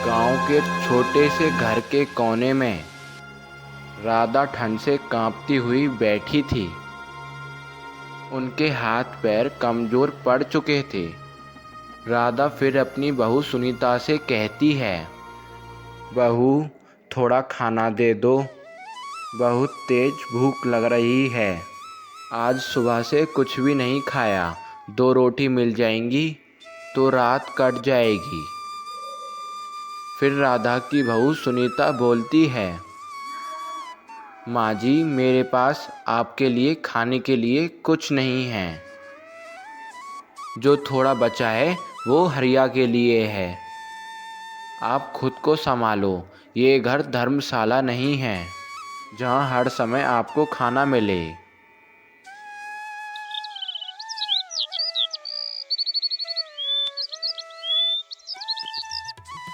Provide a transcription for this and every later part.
गांव के छोटे से घर के कोने में राधा ठंड से कांपती हुई बैठी थी। उनके हाथ पैर कमज़ोर पड़ चुके थे। राधा फिर अपनी बहू सुनीता से कहती है, बहू थोड़ा खाना दे दो, बहुत तेज भूख लग रही है। आज सुबह से कुछ भी नहीं खाया, 2 रोटी मिल जाएंगी तो रात कट जाएगी। फिर राधा की बहू सुनीता बोलती है, माँ जी मेरे पास आपके लिए खाने के लिए कुछ नहीं है। जो थोड़ा बचा है वो हरिया के लिए है। आप खुद को संभालो, ये घर धर्मशाला नहीं है जहाँ हर समय आपको खाना मिले।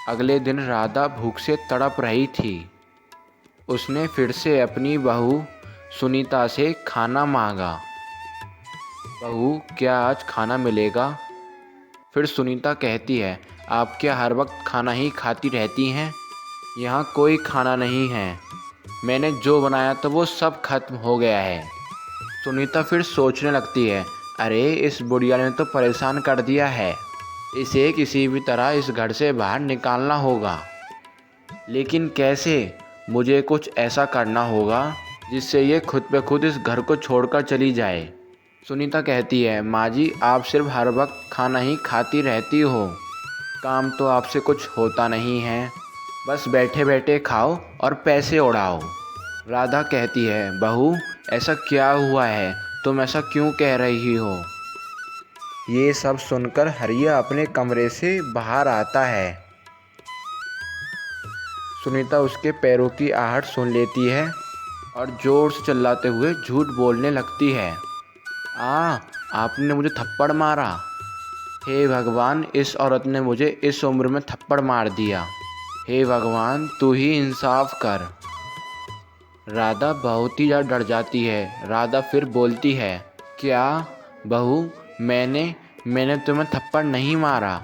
अगले दिन राधा भूख से तड़प रही थी। उसने फिर से अपनी बहू सुनीता से खाना मांगा। बहू क्या आज खाना मिलेगा? फिर सुनीता कहती है, आप क्या हर वक्त खाना ही खाती रहती हैं? यहाँ कोई खाना नहीं है। मैंने जो बनाया तो वो सब खत्म हो गया है। सुनीता फिर सोचने लगती है, अरे इस बुढ़िया ने तो परेशान कर दिया है। इसे किसी भी तरह इस घर से बाहर निकालना होगा। लेकिन कैसे? मुझे कुछ ऐसा करना होगा जिससे ये खुद पे खुद इस घर को छोड़कर चली जाए। सुनीता कहती है, माँ जी आप सिर्फ हर वक्त खाना ही खाती रहती हो। काम तो आपसे कुछ होता नहीं है, बस बैठे बैठे खाओ और पैसे उड़ाओ। राधा कहती है, बहू ऐसा क्या हुआ है? तुम ऐसा क्यों कह रही हो? ये सब सुनकर हरिया अपने कमरे से बाहर आता है। सुनीता उसके पैरों की आहट सुन लेती है और ज़ोर से चिल्लाते हुए झूठ बोलने लगती है। आपने मुझे थप्पड़ मारा। हे भगवान, इस औरत ने मुझे इस उम्र में थप्पड़ मार दिया। हे भगवान तू ही इंसाफ कर। राधा बहुत ही ज़्यादा डर जाती है। राधा फिर बोलती है, क्या बहू मैंने तुम्हें थप्पड़ नहीं मारा।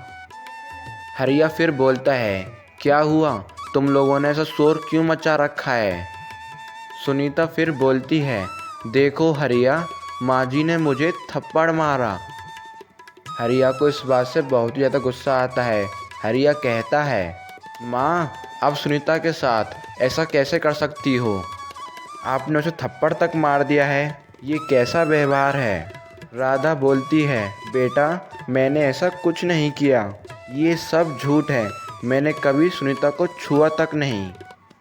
हरिया फिर बोलता है, क्या हुआ? तुम लोगों ने ऐसा शोर क्यों मचा रखा है? सुनीता फिर बोलती है, देखो हरिया, माँ जी ने मुझे थप्पड़ मारा। हरिया को इस बात से बहुत ही ज़्यादा गुस्सा आता है। हरिया कहता है, माँ आप सुनीता के साथ ऐसा कैसे कर सकती हो? आपने उसे थप्पड़ तक मार दिया है, ये कैसा व्यवहार है? राधा बोलती है, बेटा मैंने ऐसा कुछ नहीं किया, ये सब झूठ है। मैंने कभी सुनीता को छुआ तक नहीं।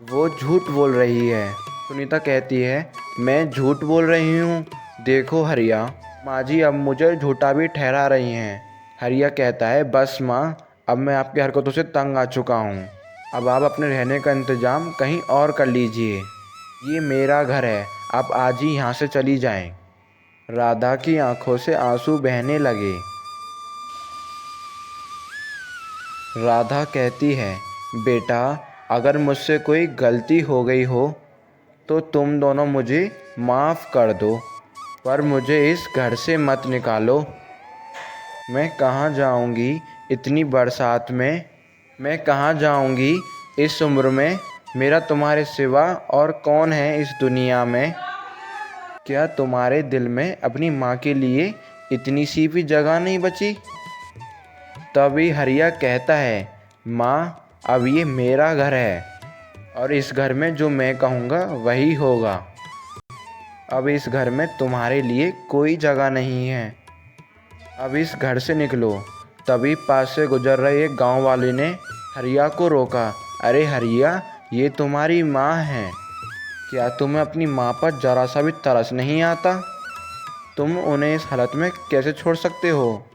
वो झूठ बोल रही है। सुनीता कहती है, मैं झूठ बोल रही हूँ? देखो हरिया, माँ जी अब मुझे झूठा भी ठहरा रही हैं। हरिया कहता है, बस माँ, अब मैं आपकी हरकतों से तंग आ चुका हूँ। अब आप अपने रहने का इंतज़ाम कहीं और कर लीजिए। ये मेरा घर है, आप आज ही यहाँ से चली जाएं। राधा की आंखों से आंसू बहने लगे। राधा कहती है, बेटा अगर मुझसे कोई गलती हो गई हो तो तुम दोनों मुझे माफ़ कर दो, पर मुझे इस घर से मत निकालो। मैं कहाँ जाऊँगी इतनी बरसात में? मैं कहाँ जाऊँगी इस उम्र में? मेरा तुम्हारे सिवा और कौन है इस दुनिया में? क्या तुम्हारे दिल में अपनी माँ के लिए इतनी सी भी जगह नहीं बची? तभी हरिया कहता है, माँ अब ये मेरा घर है और इस घर में जो मैं कहूँगा वही होगा। अब इस घर में तुम्हारे लिए कोई जगह नहीं है। अब इस घर से निकलो। तभी पास से गुजर रहे एक गांव वाले ने हरिया को रोका। अरे हरिया, ये तुम्हारी माँ है। क्या तुम्हें अपनी माँ पर ज़रा सा भी तरस नहीं आता? तुम उन्हें इस हालत में कैसे छोड़ सकते हो?